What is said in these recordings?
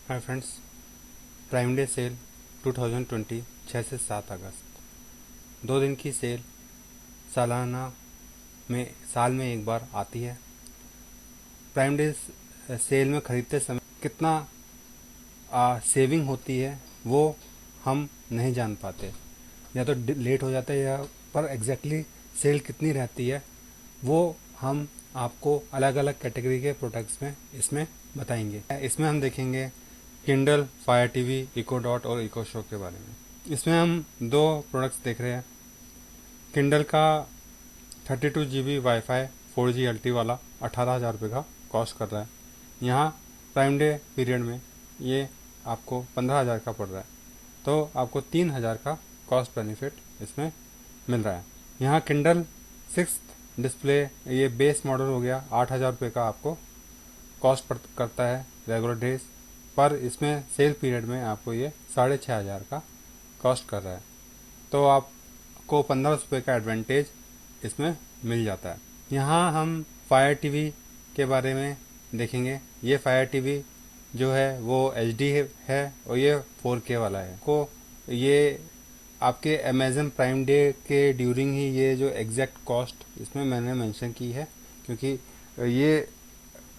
हाय friends, prime day sale 2020 6 से 7 अगस्त 2 दिन की सेल साल में एक बार आती है। प्राइम डे सेल में ख़रीदते समय कितना सेविंग होती है वो हम नहीं जान पाते, या तो लेट हो जाता है या पर एग्जैक्टली सेल कितनी रहती है वो हम आपको अलग अलग कैटेगरी के प्रोडक्ट्स में इसमें बताएंगे। इसमें हम देखेंगे Kindle, Fire TV, Echo Dot और इको शो के बारे में। इसमें हम दो प्रोडक्ट्स देख रहे हैं। किंडल का 32 GB वाईफाई 4G LTE वाला 18,000 रुपये का कॉस्ट कर रहा है। यहाँ प्राइम डे पीरियड में ये आपको 15,000 का पड़ रहा है, तो आपको 3,000 का कॉस्ट बेनिफिट इसमें मिल रहा है। यहाँ किंडल 6 डिस्प्ले, ये बेस मॉडल हो गया, 8,000 रुपये का आपको कॉस्ट करता है रेगुलर डेज पर। इसमें सेल पीरियड में आपको ये 6,500 का कॉस्ट कर रहा है, तो आपको 1,500 रुपये का एडवांटेज इसमें मिल जाता है। यहाँ हम फायर टीवी के बारे में देखेंगे। ये फायर टीवी जो है वो HD है और ये 4K वाला है। को ये आपके अमेज़न प्राइम डे के ड्यूरिंग ही ये जो एग्जैक्ट कॉस्ट इसमें मैंने मेंशन की है, क्योंकि ये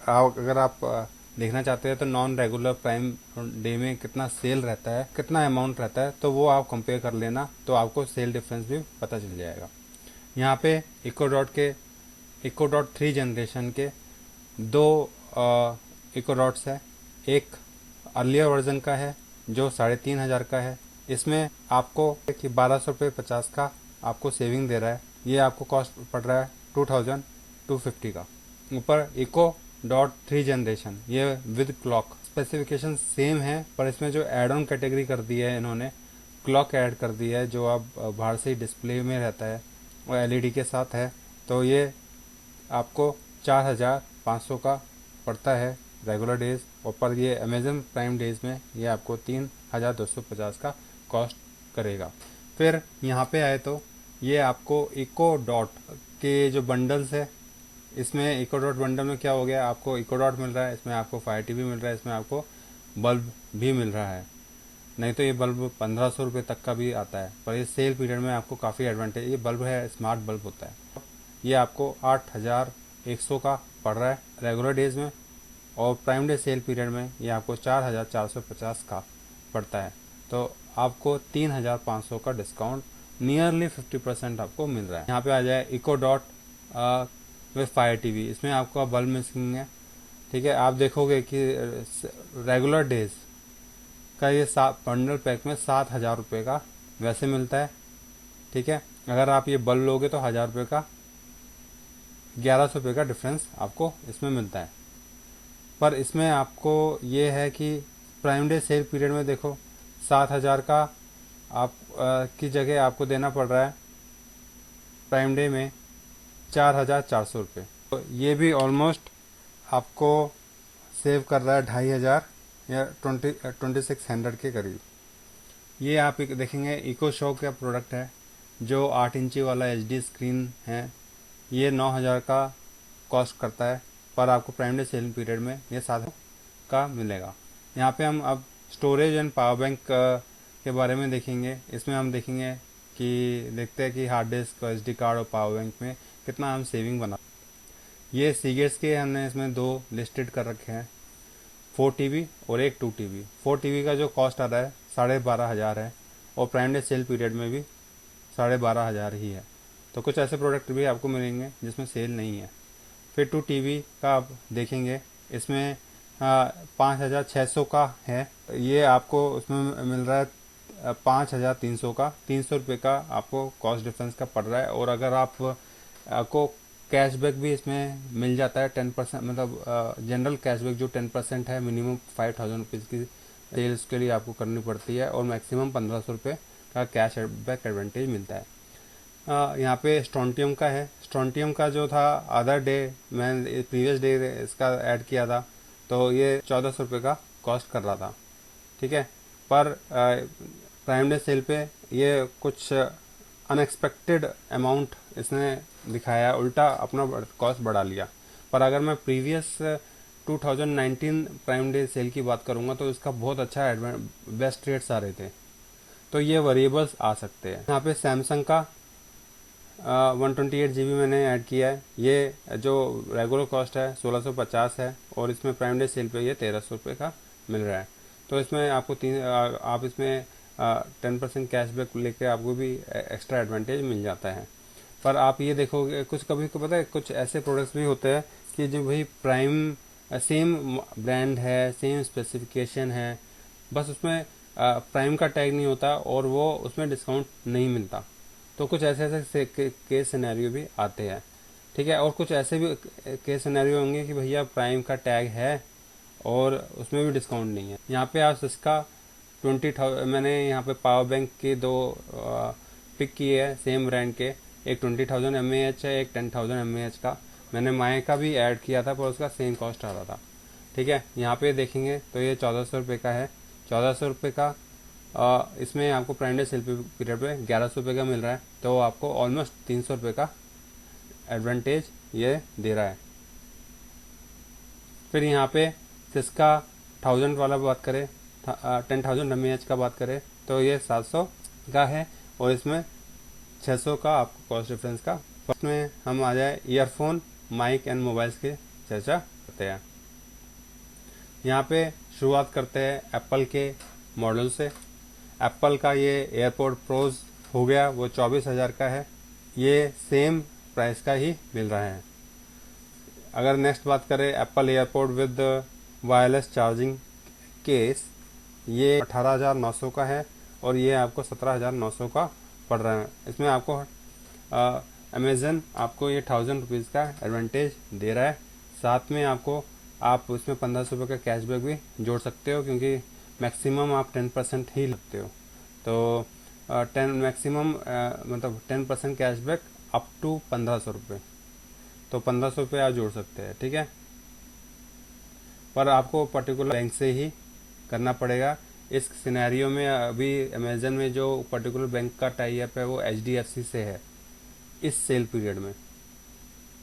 अगर आप देखना चाहते हैं तो नॉन रेगुलर प्राइम डे में कितना सेल रहता है, कितना अमाउंट रहता है, तो वो आप कंपेयर कर लेना, तो आपको सेल डिफरेंस भी पता चल जाएगा। यहाँ पे इको डॉट 3 जनरेशन के दो इको डॉट्स है। एक अर्लियर वर्जन का है जो 3,500 का है। इसमें आपको 1,250 का आपको सेविंग दे रहा है। ये आपको कॉस्ट पड़ रहा है 2,250 का। ऊपर इको डॉट 3 जनरेशन, ये विद क्लॉक। स्पेसिफिकेशन सेम है पर इसमें जो एड ऑन कैटेगरी कर दी है इन्होंने, क्लॉक ऐड कर दी है जो आप बाहर से डिस्प्ले में रहता है और LED के साथ है, तो ये आपको 4,500 का पड़ता है रेगुलर डेज, और पर ये अमेज़न प्राइम डेज में ये आपको 3,250 का कॉस्ट करेगा। फिर यहाँ पे आए तो ये आपको इको डॉट के जो बंडल्स है, इसमें इको डॉट बंडल में क्या हो गया, आपको इको डॉट मिल रहा है, इसमें आपको फायर टीवी मिल रहा है, इसमें आपको बल्ब भी मिल रहा है। नहीं तो ये बल्ब 1,500 रुपये तक का भी आता है, पर ये सेल पीरियड में आपको काफ़ी एडवांटेज। ये बल्ब है, स्मार्ट बल्ब होता है। ये आपको 8,100 का पड़ रहा है रेगुलर डेज में, और प्राइम डे सेल पीरियड में ये आपको 4,450 का पड़ता है, तो आपको 3,500 का डिस्काउंट, नियरली 50% आपको मिल रहा है। यहाँ पे आ जाए Echo Dot with Fire TV. इसमें आपका बल्ब मिसिंग है, ठीक है। आप देखोगे कि रेगुलर डेज का ये बंडल पैक में 7,000 रुपये का वैसे मिलता है, ठीक है। अगर आप ये बल्ब लोगे तो 1,000 रुपये का, 1,100 रुपये का डिफरेंस आपको इसमें मिलता है। पर इसमें आपको ये है कि प्राइम डे सेल पीरियड में देखो 7,000 का आप की जगह आपको देना पड़ रहा है प्राइम डे में 4,400 रुपये, तो ये भी ऑलमोस्ट आपको सेव कर रहा है 2,500 या 2,600 के करीब। ये आप देखेंगे इको शो का प्रोडक्ट है जो 8 इंची वाला HD स्क्रीन है। ये 9,000 का कॉस्ट करता है, पर आपको प्राइम डे सेल पीरियड में ये 7,000 का मिलेगा। यहाँ पे हम अब स्टोरेज एंड पावर बैंक के बारे में देखेंगे। इसमें हम देखेंगे कि देखते हैं कि हार्ड डिस्क, SD कार्ड और पावर बैंक में कितना हम सेविंग बना। ये सीगेट्स के हमने इसमें दो लिस्टेड कर रखे हैं, 4 TB और एक 2 TB। 4 TB का जो कॉस्ट आ रहा है 12,500 है, और प्राइम डे सेल पीरियड में भी 12,500 ही है। तो कुछ ऐसे प्रोडक्ट भी आपको मिलेंगे जिसमें सेल नहीं है। फिर 2 TB का आप देखेंगे, इसमें 5,600 का है। ये आपको उसमें मिल रहा है 5,300 का, 300 रुपये का आपको कॉस्ट डिफरेंस का पड़ रहा है। और अगर आपको कैशबैक भी इसमें मिल जाता है 10%, मतलब जनरल कैशबैक जो 10% है, मिनिमम 5,000 रुपीज़ की सेल्स के लिए आपको करनी पड़ती है, और मैक्सिमम 1,500 रुपये का कैशबैक एडवांटेज मिलता है। यहाँ पे स्ट्रॉन्टियम का है। स्ट्रॉन्टियम का जो था अदर डे, मैं प्रीवियस डे इसका ऐड किया था, तो ये 1,400 रुपये का कॉस्ट कर रहा था, ठीक है। पर प्राइम डे सेल पे ये कुछ अनएक्सपेक्टेड अमाउंट इसने दिखाया, उल्टा अपना कॉस्ट बढ़ा लिया। पर अगर मैं प्रीवियस 2019 प्राइम डे सेल की बात करूंगा तो इसका बहुत अच्छा बेस्ट रेट्स आ रहे थे। तो ये वेरिएबल्स आ सकते हैं। यहाँ पे सैमसंग का 128 GB मैंने ऐड किया है। ये जो रेगुलर कॉस्ट है 1650 है और इसमें प्राइम डे सेल पे ये 1300 रुपये का मिल रहा है। तो इसमें आपको आप इसमें 10% कैशबैक लेके आपको भी एक्स्ट्रा एडवांटेज मिल जाता है। पर आप ये देखोगे कुछ कभी को पता है कुछ ऐसे प्रोडक्ट्स भी होते हैं कि जो भाई प्राइम सेम ब्रांड है, सेम स्पेसिफिकेशन है, बस उसमें प्राइम का टैग नहीं होता और वो उसमें डिस्काउंट नहीं मिलता। तो कुछ ऐसे ऐसे केस सिनेरियो भी आते हैं, ठीक है। और कुछ ऐसे भी केस सिनेरियो होंगे कि भैया प्राइम का टैग है और उसमें भी डिस्काउंट नहीं है। यहाँ पे आप इसका 20,000 मैंने यहाँ पे पावर बैंक के दो पिक किए हैं सेम ब्रांड के, एक 20,000 mAh है, एक 10,000 mAh का। मैंने माए का भी ऐड किया था पर उसका सेम कॉस्ट आ रहा था, ठीक है। यहाँ पे देखेंगे तो ये 1400 रुपये का है। 1400 रुपये का इसमें आपको प्राइम डे सेल पीरियड पे 1100 रुपये का मिल रहा है। तो आपको ऑलमोस्ट 300 रुपये का एडवांटेज ये दे रहा है। फिर यहाँ पे जिसका 1000 वाला बात करें, 10,000 mAh का बात करें तो ये 700 का है और इसमें 600 का आपको कॉस्ट डिफरेंस का। फर्स्ट में हम आ जाए ईयरफोन, माइक एंड मोबाइल्स की चर्चा करते हैं। यहाँ पे शुरुआत करते हैं एप्पल के मॉडल से। एप्पल का ये एयरपोर्ट प्रोज हो गया, वो 24,000 का है। ये सेम प्राइस का ही मिल रहा है। अगर नेक्स्ट बात करें Apple airport with wireless charging case, ये 18,900 का है और ये आपको 17,900 का पड़ रहा है। इसमें आपको अमेजन आपको ये 1000 रुपीज़ का एडवांटेज दे रहा है। साथ में आपको आप उसमें 1500 रुपये का कैशबैक भी जोड़ सकते हो क्योंकि मैक्सिमम आप 10% ही लगते हो। तो 10 मैक्सिमम मतलब 10% कैशबैक अप टू 1500 रुपये, तो 1500 रुपये आप जोड़ सकते हैं, ठीक है। पर आपको पर्टिकुलर बैंक से ही करना पड़ेगा। इस सिनेरियो में अभी अमेजन में जो पर्टिकुलर बैंक का टाई अप है वो HDFC से है इस सेल पीरियड में,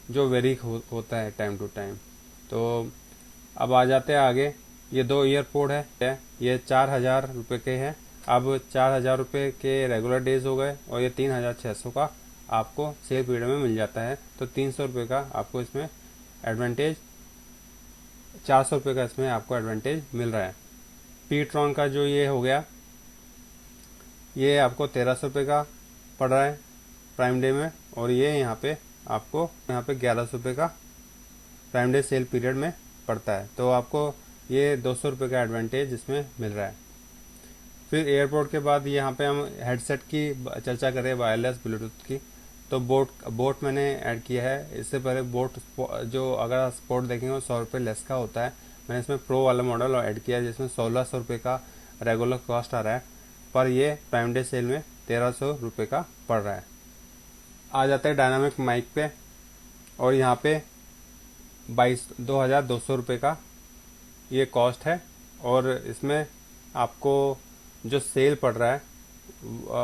जो वेरी होता है टाइम टू टाइम। तो अब आ जाते हैं आगे। ये दो ईयरपोर्ट है, ये 4,000 रुपये के हैं। अब 4,000 रुपये के रेगुलर डेज हो गए और ये 3,600 का आपको सेल पीरियड में मिल जाता है। तो 300 रुपये का आपको इसमें एडवांटेज, 400 रुपये का इसमें आपको एडवांटेज मिल रहा है। पीट्रॉन का जो ये हो गया, ये आपको 1300 रुपये का पड़ रहा है प्राइम डे में और ये यहाँ पे आपको यहाँ पे 1100 रुपये का प्राइम डे सेल पीरियड में पड़ता है। तो आपको ये 200 रुपये का एडवांटेज इसमें मिल रहा है। फिर एयरपोर्ट के बाद यहाँ पे हम हेडसेट की चर्चा करें, वायरलेस ब्लूटूथ की। तो बोट मैंने ऐड किया है। इससे पहले बोट जो अगर आप स्पोर्ट देखेंगे 100 रुपये लेस का होता है। मैंने इसमें प्रो वाला मॉडल ऐड किया है जिसमें 1600 रुपये का रेगुलर कॉस्ट आ रहा है, पर ये प्राइम डे सेल में 1300 रुपये का पड़ रहा है। आ जाते हैं डायनामिक माइक पे और यहाँ पे 2,200 रुपये का ये कॉस्ट है और इसमें आपको जो सेल पड़ रहा है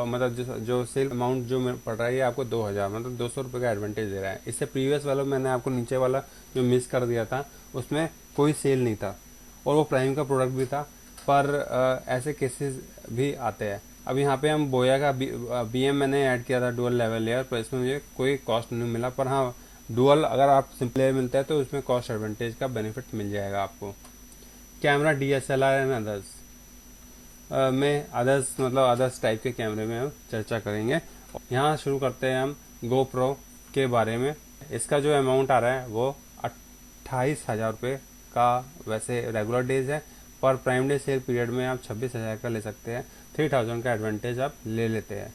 मतलब जो सेल अमाउंट जो पड़ रहा है ये आपको 2,000 मतलब 200 रुपये का एडवांटेज दे रहा है। इससे प्रीवियस वाला मैंने आपको नीचे वाला जो मिस कर दिया था उसमें कोई सेल नहीं था और वो प्राइम का प्रोडक्ट भी था, पर ऐसे केसेस भी आते हैं। अब यहाँ पे हम बोया का BM मैंने ऐड किया था डुअल लेवल लेयर, पर इसमें मुझे कोई कॉस्ट नहीं मिला। पर हाँ, डुअल अगर आप सिंपल मिलता है तो इसमें कॉस्ट एडवांटेज का बेनिफिट मिल जाएगा आपको। कैमरा DSLR एंड अदर्स में अदर्स टाइप के कैमरे में हम चर्चा करेंगे। यहाँ शुरू करते हैं हम GoPro के बारे में। इसका जो अमाउंट आ रहा है वो 28,000 रुपये का वैसे रेगुलर डेज है, पर प्राइम डे सेल पीरियड में आप 26,000 का ले सकते हैं। 3,000 का एडवांटेज आप ले लेते हैं,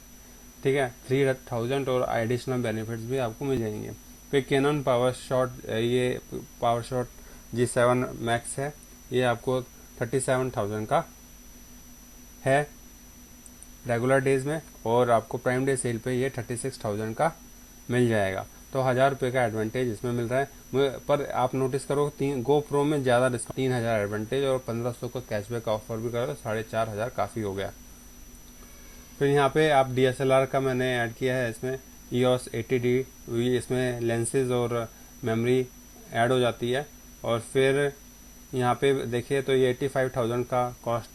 ठीक है। 3,000 और एडिशनल बेनिफिट्स भी आपको मिल जाएंगे। फिर कैनन ये पावरशॉट G7 Max है, ये आपको 37,000 का है रेगुलर डेज में और आपको प्राइम डे सेल पे ये 36,000 का मिल जाएगा। तो 1,000 रुपये का एडवांटेज इसमें मिल रहा है। पर आप नोटिस करो GoPro में ज़्यादा डिस्काउंट, 3,000 एडवांटेज और 1,500 का कैशबैक ऑफर भी करो तो 4,500 काफ़ी हो गया। फिर यहाँ पे आप DSLR का मैंने ऐड किया है, इसमें EOS 80D, इसमें लेंसेज और मेमोरी ऐड हो जाती है। और फिर यहाँ पे देखिए तो ये 85,000 का कॉस्ट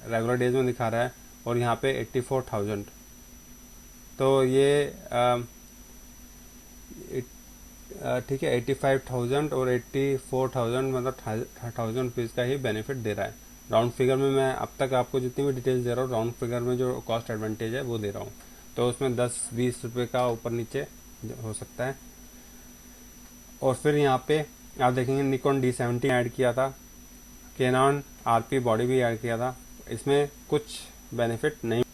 रेगुलर डेज में दिखा रहा है और यहाँ पे 84,000। तो ये ठीक है 85,000 और 84,000 मतलब 1,000 रुपीज़ का ही बेनिफिट दे रहा है। राउंड फिगर में मैं अब तक आपको जितनी भी डिटेल्स दे रहा हूँ राउंड फिगर में जो कॉस्ट एडवांटेज है वो दे रहा हूँ। तो उसमें 10-20 रुपये का ऊपर नीचे हो सकता है। और फिर यहाँ पे आप देखेंगे निकॉन D70 ऐड किया था, कैनन RP बॉडी भी ऐड किया था, इसमें कुछ बेनिफिट नहीं।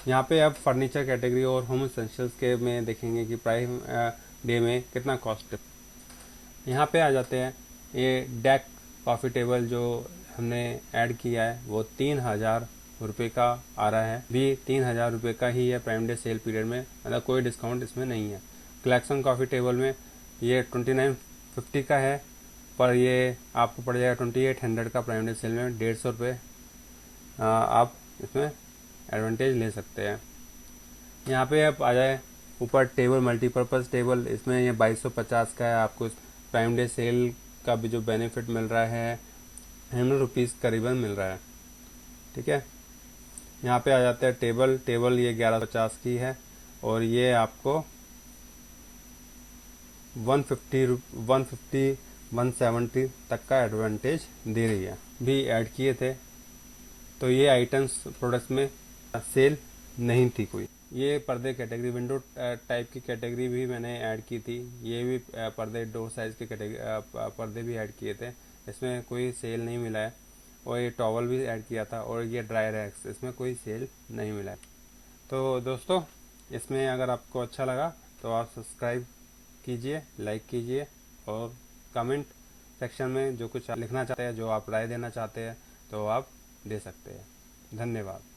यहाँ पे अब फर्नीचर कैटेगरी और होम एसेंशियल्स के में देखेंगे कि प्राइम डे में कितना कॉस्ट है। यहाँ पे आ जाते हैं, ये डेक कॉफ़ी टेबल जो हमने ऐड किया है वो 3,000 रुपये का आ रहा है, भी 3,000 रुपये का ही है प्राइम डे सेल पीरियड में, मतलब कोई डिस्काउंट इसमें नहीं है। कलेक्शन कॉफ़ी टेबल में ये 2950 का है, पर ये आपको पड़ जाएगा 2800 का प्राइम डे सेल में, 150 रुपये आप इसमें एडवांटेज ले सकते हैं। यहाँ पे आप आ जाए ऊपर टेबल मल्टीपर्पज़ टेबल, इसमें ये 2250 का है। आपको प्राइम डे सेल का भी जो बेनिफिट मिल रहा है 100 रुपीज़ करीबन मिल रहा है। ठीक है, यहाँ पे आ जाते हैं टेबल ये 1150 की है और ये आपको 150 तक का एडवांटेज दे रही है, भी ऐड किए थे। तो ये आइटम्स प्रोडक्ट्स में सेल नहीं थी कोई। ये पर्दे कैटेगरी विंडो टाइप की कैटेगरी भी मैंने ऐड की थी, ये भी पर्दे डोर साइज के कैटेगरी पर्दे भी ऐड किए थे, इसमें कोई सेल नहीं मिला है। और ये टॉवल भी ऐड किया था और ये ड्राई रैक्स, इसमें कोई सेल नहीं मिला है। तो दोस्तों इसमें अगर आपको अच्छा लगा तो आप सब्सक्राइब कीजिए, लाइक कीजिए और कमेंट सेक्शन में जो कुछ लिखना चाहते हैं, जो आप राय देना चाहते हैं तो आप दे सकते हैं। धन्यवाद।